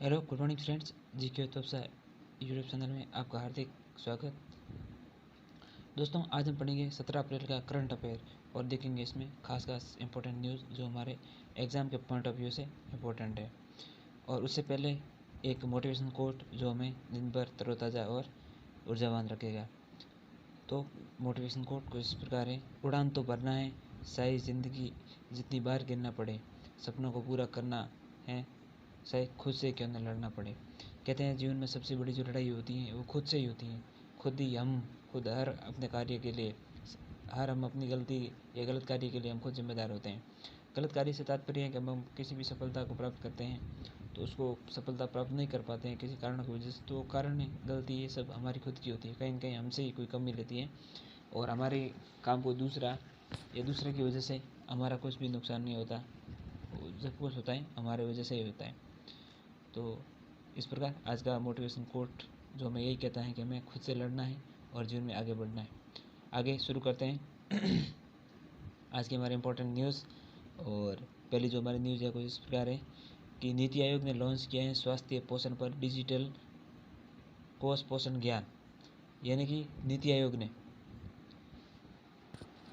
Hello good morning friends, जी के तोप्सा YouTube channel में आपका हार्दिक स्वागत। दोस्तों, आज हम पढ़ेंगे 17 अप्रैल का करंट अफेयर और देखेंगे इसमें खास इंपॉर्टेंट न्यूज़ जो हमारे एग्ज़ाम के पॉइंट ऑफ व्यू से इम्पोर्टेंट है। और उससे पहले एक मोटिवेशन कोट जो हमें दिन भर तरोताज़ा और ऊर्जावान रखेगा। तो मोटिवेशन कोट कुछ इस प्रकार है: उड़ान तो भरना है, सारी ज़िंदगी जितनी बार गिरना पड़े, सपनों को पूरा करना है, चाहे खुद से क्यों न लड़ना पड़े। कहते हैं जीवन में सबसे बड़ी जो लड़ाई होती है वो खुद से ही होती है। खुद हर अपने कार्य के लिए, हर हम अपनी गलती या गलत कार्य के लिए हम खुद जिम्मेदार होते हैं। गलत कार्य से तात्पर्य है कि हम किसी भी सफलता को प्राप्त करते हैं तो उसको सफलता प्राप्त नहीं कर पाते हैं किसी कारणों की वजह से। तो कारण गलती ये सब हमारी खुद की होती है, कहीं न कहीं हमसे ही कोई कमी लेती है और हमारे काम को दूसरा या दूसरे की वजह से हमारा कुछ भी नुकसान नहीं होता। जब कुछ होता है हमारे वजह से ही होता है। तो इस प्रकार आज का मोटिवेशन कोट जो हमें यही कहता है कि हमें खुद से लड़ना है और जीवन में आगे बढ़ना है। आगे शुरू करते हैं आज की हमारे इम्पोर्टेंट न्यूज़। और पहली जो हमारी न्यूज़ है कुछ इस प्रकार है कि नीति आयोग ने लॉन्च किया है स्वास्थ्य पोषण पर डिजिटल कोष पोषण ज्ञान। यानी कि नीति आयोग ने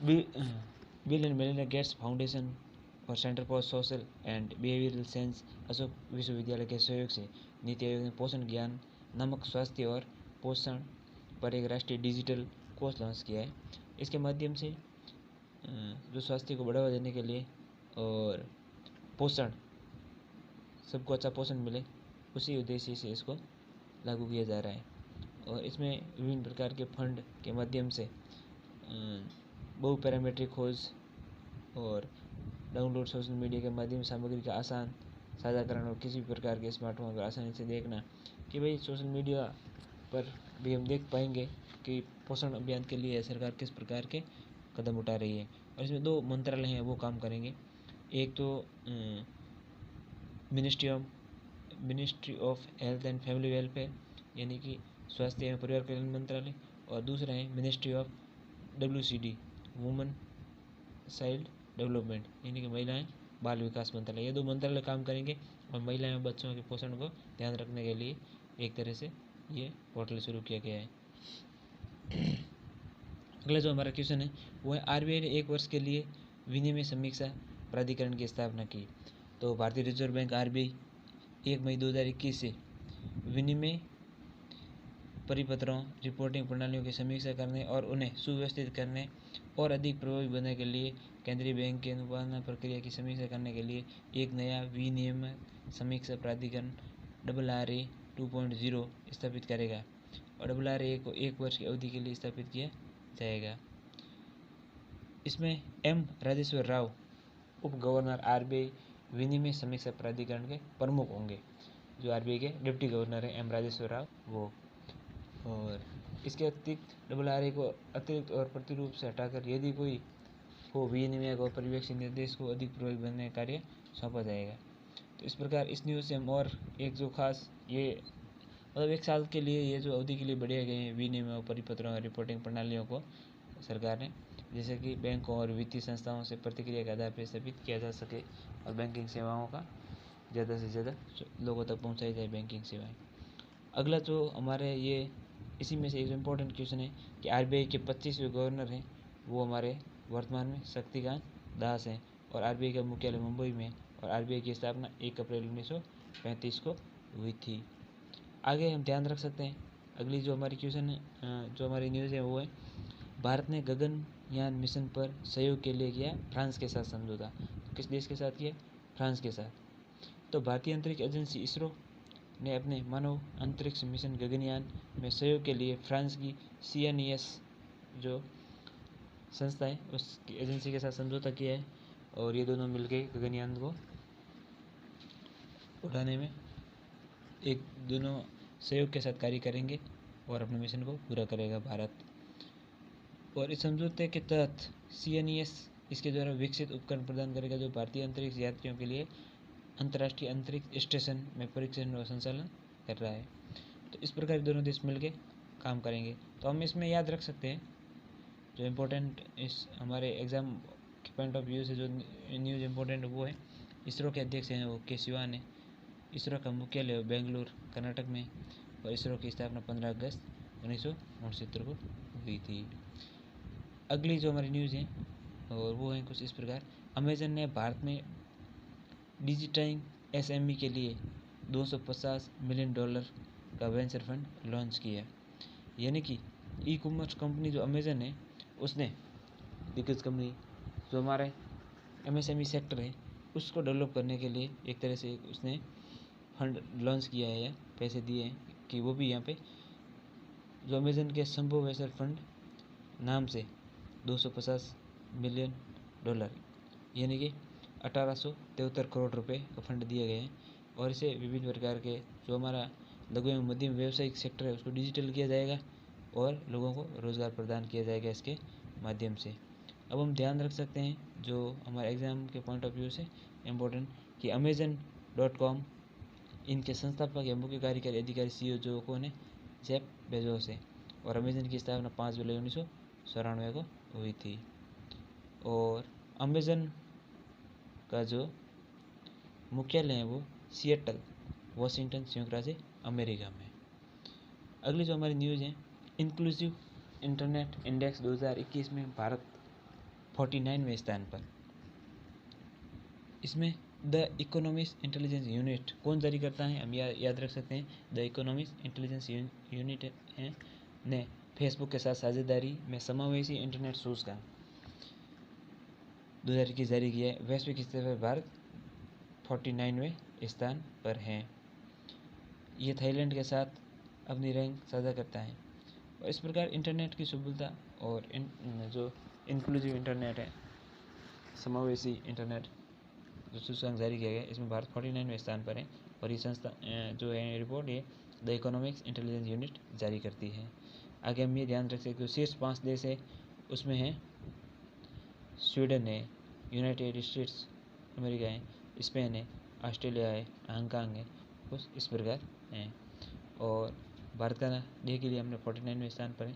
Bill and Melinda Gates foundation और centre for social and behavioural science Ashoka विश्वविद्यालय के सहयोग से नीति आयोग ने पोषण ज्ञान नामक स्वास्थ्य और पोषण पर एक राष्ट्रीय डिजिटल कोर्स लॉन्च किया है। इसके माध्यम से जो स्वास्थ्य को बढ़ावा देने के लिए और पोषण, सबको अच्छा पोषण मिले, उसी उद्देश्य से इसको लागू किया जा रहा है। और इसमें विभिन्न प्रकार के फंड के माध्यम से बहु पैरामीट्रिक खोज और डाउनलोड सोशल मीडिया के माध्यम से सामग्री का आसान साझाकरण और किसी भी प्रकार के स्मार्टफोन पर आसानी से देखना कि भाई सोशल मीडिया पर भी हम देख पाएंगे कि पोषण अभियान के लिए सरकार किस प्रकार के कदम उठा रही है। और इसमें दो मंत्रालय हैं वो काम करेंगे। एक तो ministry of health and family welfare यानी कि स्वास्थ्य एवं परिवार कल्याण मंत्रालय, और दूसरा है ministry of WCD women child development यानी कि महिलाएं बाल विकास मंत्रालय। ये दो मंत्रालय काम करेंगे और महिलाएं और बच्चों के पोषण को ध्यान रखने के लिए एक तरह से ये पोर्टल शुरू किया गया है। अगला जो हमारा क्वेश्चन है वो है RBI ने 1 वर्ष के लिए विनिमय समीक्षा प्राधिकरण की स्थापना की। तो भारतीय रिजर्व बैंक RBI 1 मई 2021 से विनिमय परिपत्रों, रिपोर्टिंग प्रणालियों की समीक्षा करने और उन्हें सुव्यवस्थित करने और अधिक प्रभावी बनाने के लिए केंद्रीय बैंक की अनुपालन प्रक्रिया की समीक्षा करने के लिए एक नया विनियम समीक्षा प्राधिकरण RRA 2.0 स्थापित करेगा। और RRA को 1 वर्ष की अवधि के लिए स्थापित किया जाएगा। इसमें M राजेश्वर राव, उप गवर्नर RBI विनिमय समीक्षा प्राधिकरण के प्रमुख होंगे। जो RBI के डिप्टी गवर्नर हैं M राजेश्वर राव वो। और इसके अतिरिक्त RRA को अतिरिक्त और प्रतिरूप से हटाकर यदि कोई को विनिमय और पर्यवेक्षी निर्देश को अधिक प्रभावी बनने का कार्य सौंपा जाएगा। तो इस प्रकार इस न्यूज़ से हम और एक जो खास ये मतलब 1 साल के लिए ये जो अवधि के लिए बढ़ाए गए हैं विनिमय और परिपत्रों और रिपोर्टिंग प्रणालियों को सरकार ने, जैसे कि बैंकों और वित्तीय संस्थाओं से प्रतिक्रिया के आधार पर स्थापित किया जा सके और बैंकिंग सेवाओं का ज़्यादा से ज़्यादा लोगों तक पहुँचाई जाए बैंकिंग सेवाएँ। अगला जो हमारे ये इसी में से एक इम्पोर्टेंट क्वेश्चन है कि RBI के 25वें गवर्नर हैं वो हमारे वर्तमान में शक्तिकांत दास हैं और RBI का मुख्यालय मुंबई में और RBI की स्थापना 1 अप्रैल 1935 को हुई थी। आगे हम ध्यान रख सकते हैं अगली जो हमारी क्वेश्चन है, जो हमारी न्यूज़ है वो है भारत ने गगनयान मिशन पर सहयोग के लिए किया फ्रांस के साथ समझौता। तो किस देश के साथ किया? फ्रांस के साथ। तो भारतीय अंतरिक्ष एजेंसी इसरो ने अपने मानव अंतरिक्ष मिशन गगनयान में सहयोग के लिए फ्रांस की CNES जो संस्था है उसकी एजेंसी के साथ समझौता किया है और ये दोनों मिलकर गगनयान को उड़ाने में एक दोनों सहयोग के साथ कार्य करेंगे और अपने मिशन को पूरा करेगा भारत। और इस समझौते के तहत CNES इसके द्वारा विकसित उपकरण प्रदान करेगा जो भारतीय अंतरिक्ष यात्रियों के लिए अंतर्राष्ट्रीय अंतरिक्ष स्टेशन में परीक्षण और संचालन कर रहा है। तो इस प्रकार दोनों देश मिलकर काम करेंगे। तो हम इसमें याद रख सकते हैं जो इम्पोर्टेंट इस हमारे एग्ज़ाम के पॉइंट ऑफ व्यू से जो न्यूज़ इम्पोर्टेंट वो है इसरो के अध्यक्ष हैं वो के सिवान है इसरो का मुख्यालय बेंगलुरु कर्नाटक में, और इसरो की स्थापना 15 अगस्त 1969 को हुई थी। अगली जो हमारी न्यूज़ है और वो है कुछ इस प्रकार, अमेजन ने भारत में डिजिटाइंग एसएमई के लिए $250 मिलियन का वेंचर फंड लॉन्च किया। यानी कि ई कॉमर्स कंपनी जो अमेजन है उसने दिग्गज कंपनी जो हमारे एमएसएमई सेक्टर है उसको डेवलप करने के लिए एक तरह से उसने फंड लॉन्च किया है या पैसे दिए हैं कि वो भी यहाँ पे जो अमेजन के संभव वेंचर फंड नाम से $250 मिलियन यानी कि 1873 करोड़ रुपए का फंड दिए गए हैं, और इसे विभिन्न प्रकार के जो हमारा लघु एवं मध्यम व्यावसायिक सेक्टर है उसको डिजिटल किया जाएगा और लोगों को रोज़गार प्रदान किया जाएगा इसके माध्यम से। अब हम ध्यान रख सकते हैं जो हमारे एग्ज़ाम के पॉइंट ऑफ व्यू से इम्पोर्टेंट कि Amazon.com इनके संस्थापक या मुख्य कार्यकारी अधिकारी CEO जो कौन है, जेफ बेजोस है, और अमेजन की स्थापना 5 जुलाई 1994 को हुई थी। और अमेजन का जो मुख्यालय है वो सिएटल वॉशिंगटन संयुक्त राज्य अमेरिका में। अगली जो हमारी न्यूज़ है, इंक्लूसिव इंटरनेट इंडेक्स 2021 में भारत 49वें स्थान पर। इसमें द इकोनॉमिस्ट इंटेलिजेंस यूनिट कौन जारी करता है, हम याद रख सकते हैं द इकोनॉमिस्ट इंटेलिजेंस यूनिट है ने फेसबुक के साथ साझेदारी में समावेशी इंटरनेट सूचकांक 2021 जारी किया है। वैश्विक स्तर पर भारत 49वें स्थान पर है। ये थाईलैंड के साथ अपनी रैंक साझा करता है। और इस प्रकार इंटरनेट की सुविधा और जो इंक्लूसिव इंटरनेट है, समावेशी इंटरनेट जो सूचकांक जारी किया गया इसमें भारत 49वें स्थान पर है। और ये संस्था जो है रिपोर्ट ये द इकोनॉमिक्स इंटेलिजेंस यूनिट जारी करती है। आगे हम ये ध्यान रख सकते हो शीर्ष 5 देश है उसमें है स्वीडन है, यूनाइटेड स्टेट्स अमेरिका है, स्पेन है, ऑस्ट्रेलिया है, हांगकांग है, कुछ इस प्रकार हैं। और भारत का डे के लिए हमने 49वें स्थान पर है।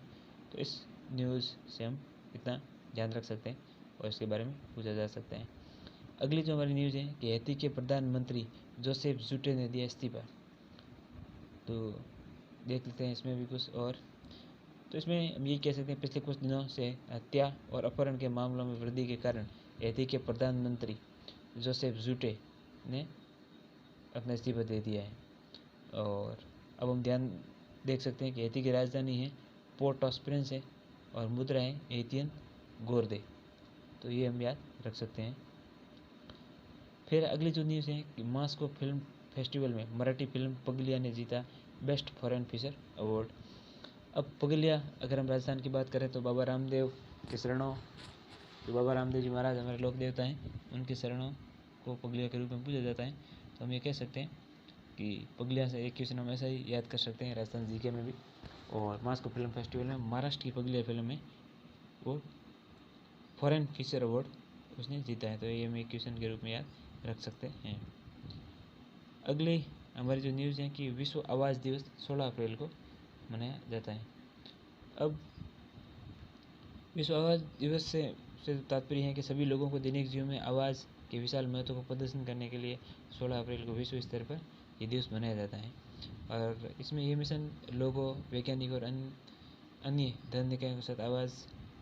तो इस न्यूज़ से हम इतना ध्यान रख सकते हैं और इसके बारे में पूछा जा सकता है। अगली जो हमारी न्यूज़ है कि हैती के प्रधानमंत्री जोसेफ ज़ूटे ने दिया इस्तीफा। तो देख लेते हैं इसमें भी कुछ। और तो इसमें हम ये कह सकते हैं पिछले कुछ दिनों से हत्या और अपहरण के मामलों में वृद्धि के कारण हैती के प्रधानमंत्री जोसेफ ज़ूटे ने अपना इस्तीफा दे दिया है। और अब हम ध्यान देख सकते हैं कि हैती की राजधानी है पोर्ट ऑफ प्रिंस है और मुद्रा है हैतियन गोर्दे। तो ये हम याद रख सकते हैं। फिर अगली जो न्यूज़ है कि मास्को फिल्म फेस्टिवल में मराठी फिल्म पगलिया ने जीता बेस्ट फॉरेन फीचर अवार्ड। अब पगलिया अगर हम राजस्थान की बात करें तो बाबा रामदेव के शरणों, जो बाबा रामदेव जी महाराज हमारे लोक देवता हैं, उनके शरणों को पगलिया के रूप में पूजा जाता है। तो हम ये कह सकते हैं कि पगलिया से एक क्वेश्चन हम ऐसा ही याद कर सकते हैं राजस्थान जीके में भी। और मास्को फिल्म फेस्टिवल में महाराष्ट्र की पगलिया फिल्म में वो फॉरेन फीचर अवार्ड उसने जीता है। तो ये हम एक क्वेश्चन के रूप में याद रख सकते हैं। अगली हमारी जो न्यूज़ है कि विश्व आवाज़ दिवस 16 अप्रैल को मनाया जाता है। अब विश्व आवाज़ दिवस से तात्पर्य है कि सभी लोगों को दैनिक जीवन में आवाज़ के विशाल महत्व को प्रदर्शन करने के लिए 16 अप्रैल को विश्व स्तर पर ये दिवस मनाया जाता है। और इसमें ये मिशन लोगों, वैज्ञानिक और अन्य धर्म निकायों के साथ आवाज़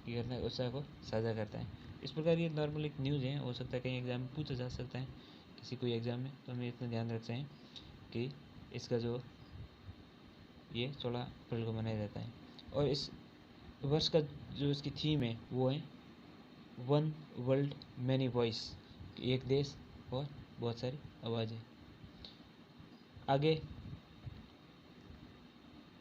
की करने उत्साह को साझा करता है। इस प्रकार ये नॉर्मल एक न्यूज़ है, हो सकता है कहीं एग्जाम में पूछा जा सकता है किसी कोई एग्ज़ाम में। तो हमें इतना ध्यान रखते हैं कि इसका जो ये 16 अप्रैल को मनाया जाता है। और इस वर्ष का जो इसकी थीम है वो है वन वर्ल्ड मैनी वॉइस, एक देश और बहुत सारी आवाज़ें। आगे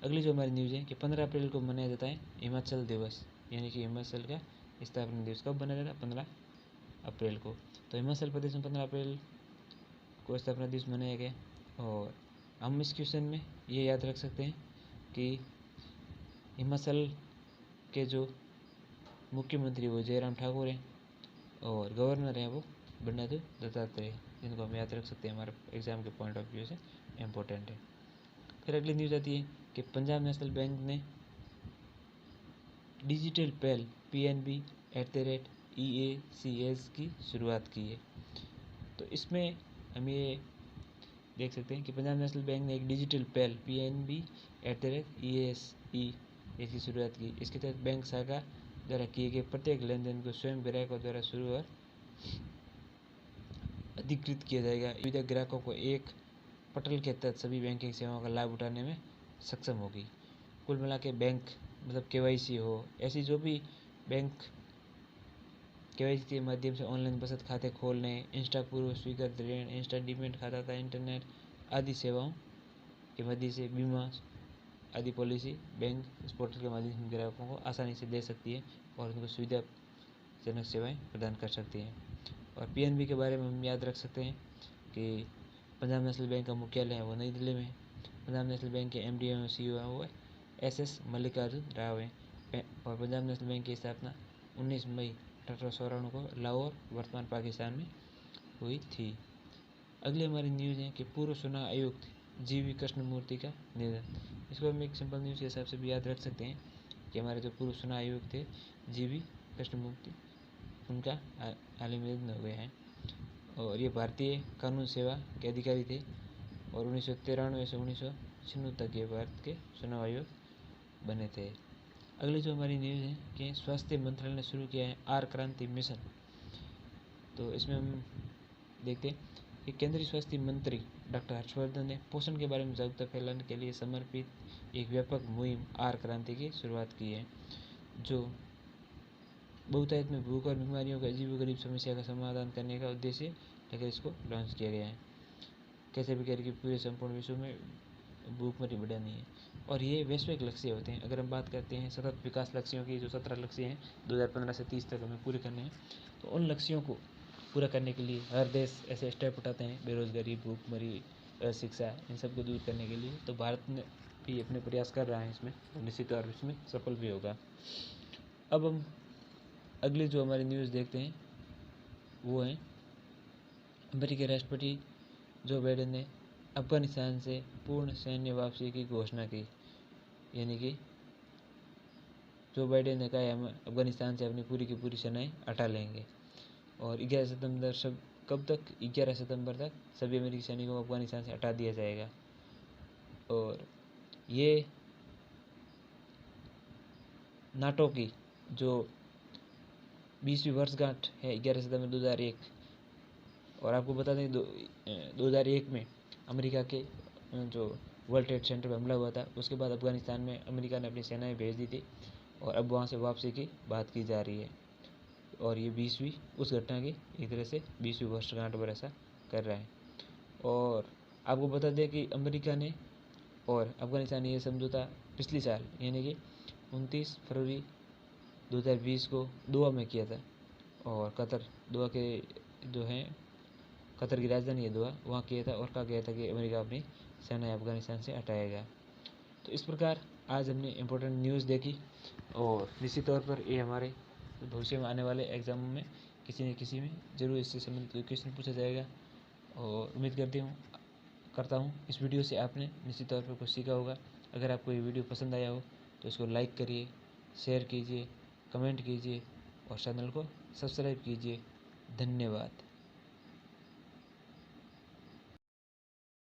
अगली जो हमारी न्यूज़ है कि 15 अप्रैल को मनाया जाता है हिमाचल दिवस, यानी कि हिमाचल का स्थापना दिवस कब मनाया जाता है? 15 अप्रैल को। तो हिमाचल प्रदेश में 15 अप्रैल को स्थापना दिवस मनाया गया। और हम इस क्वेश्चन में ये याद रख सकते हैं कि हिमाचल के जो मुख्यमंत्री वो जयराम ठाकुर हैं और गवर्नर हैं वो बंडारू दत्तात्रेय, जिनको हम याद रख सकते हैं, हमारे एग्ज़ाम के पॉइंट ऑफ व्यू से इम्पोर्टेंट है। फिर अगली न्यूज़ आती है कि पंजाब नेशनल बैंक ने डिजिटल पहल PNB@EACS की शुरुआत की है। तो इसमें हम ये देख सकते हैं कि पंजाब नेशनल बैंक ने एक डिजिटल पहल PNB@EASE इसकी शुरुआत की। इसके तहत बैंक शाखा द्वारा किए गए प्रत्येक लेनदेन को स्वयं ग्राहकों द्वारा शुरू और अधिकृत किया जाएगा। सुविधा ग्राहकों को एक पटल के तहत सभी बैंकिंग सेवाओं का लाभ उठाने में सक्षम होगी। कुल मिला के बैंक मतलब KYC हो, ऐसी जो भी बैंक KYC के माध्यम से ऑनलाइन बचत खाते खोलने, इंस्टा पूर्व स्वीकृत ऋण, इंस्टा डीमैट खाता था, इंटरनेट आदि सेवाओं के माध्यम से बीमा आदि पॉलिसी बैंक इस पोर्टल के माध्यम से ग्राहकों को आसानी से दे सकती है और उनको सुविधाजनक सेवाएं प्रदान कर सकती हैं। और PNB के बारे में हम याद रख सकते हैं कि पंजाब नेशनल बैंक का मुख्यालय है वो नई दिल्ली में है। पंजाब नेशनल बैंक के MD एवं CEO वो है SS मल्लिकार्जुन राव है। और पंजाब नेशनल बैंक की स्थापना 19 मई 1894 को लाहौर वर्तमान पाकिस्तान में हुई थी। अगली हमारी न्यूज़ है कि पूर्व चुनाव आयुक्त GV कृष्णमूर्ति का निधन। इसको हम एक सिंपल न्यूज़ के हिसाब से भी याद रख सकते हैं कि हमारे जो पूर्व चुनाव आयुक्त थे GV कृष्णमूर्ति, उनका हाल ही में निधन हो गया है। और ये भारतीय कानून सेवा के अधिकारी थे और 1993 से 1996 तक ये भारत के चुनाव आयोग बने थे। अगली जो हमारी न्यूज़ है कि स्वास्थ्य मंत्रालय ने शुरू किया है आर क्रांति मिशन। तो इसमें हम देखते हैं कि केंद्रीय स्वास्थ्य मंत्री डॉक्टर हर्षवर्धन ने पोषण के बारे में जागरूकता फैलाने के लिए समर्पित एक व्यापक मुहिम आर क्रांति की शुरुआत की है, जो बहुतायत में भूख और बीमारियों का अजीबोगरीब समस्या का समाधान करने का उद्देश्य लेकर इसको लॉन्च किया गया है। कैसे भी करके पूरे संपूर्ण विश्व में भूखमरी बढ़ानी है और ये वैश्विक लक्ष्य होते हैं। अगर हम बात करते हैं सतत विकास लक्ष्यों की, जो 17 लक्ष्य हैं 2015 से 30 तक हमें पूरे करने हैं, तो उन लक्ष्यों को पूरा करने के लिए हर देश ऐसे स्टेप उठाते हैं, बेरोजगारी, भूखमरी, अशिक्षा, इन सबको दूर करने के लिए। तो भारत ने भी अपने प्रयास कर रहा है इसमें और निश्चित तौर पर इसमें सफल भी होगा। अब हम अगली जो हमारी न्यूज़ देखते हैं वो है अमेरिकी राष्ट्रपति जो बाइडेन ने अफगानिस्तान से पूर्ण सैन्य वापसी की घोषणा की। यानी कि जो बाइडेन ने कहा है हम अफगानिस्तान से अपनी पूरी की पूरी सेनाएं हटा लेंगे और 11 सितंबर कब तक 11 सितंबर तक सभी अमेरिकी सैनिकों को अफगानिस्तान से हटा दिया जाएगा। और ये नाटो की जो 20वीं वर्षगांठ है 11 सितंबर 2001। और आपको बता दें 2001 में अमेरिका के जो वर्ल्ड ट्रेड सेंटर पर हमला हुआ था, उसके बाद अफगानिस्तान में अमेरिका ने अपनी सेनाएं भेज दी थी और अब वहाँ से वापसी की बात की जा रही है। और ये 20वीं उस घटना की एक तरह से 20वीं वर्षगांठ पर ऐसा कर रहा है। और आपको बता दें कि अमेरिका ने और अफगानिस्तान ने ये समझौता पिछली साल यानी कि 29 फरवरी 2020 को दोहा में किया था। और दोहा के जो हैं कतर की राजधानी है दोहा, वहाँ किया था और कहा गया था कि अमेरिका अपनी सेनाएं अफगानिस्तान से हटाएगा। तो इस प्रकार आज हमने इम्पोर्टेंट न्यूज़ देखी और निश्चित तौर पर ये हमारे भविष्य में आने वाले एग्जामों में किसी न किसी में जरूर इससे संबंधित क्वेश्चन पूछा जाएगा। और उम्मीद करता हूँ इस वीडियो से आपने निश्चित तौर पर कुछ सीखा होगा। अगर आपको ये वीडियो पसंद आया हो तो इसको लाइक करिए, शेयर कीजिए, कमेंट कीजिए और चैनल को सब्सक्राइब कीजिए। धन्यवाद।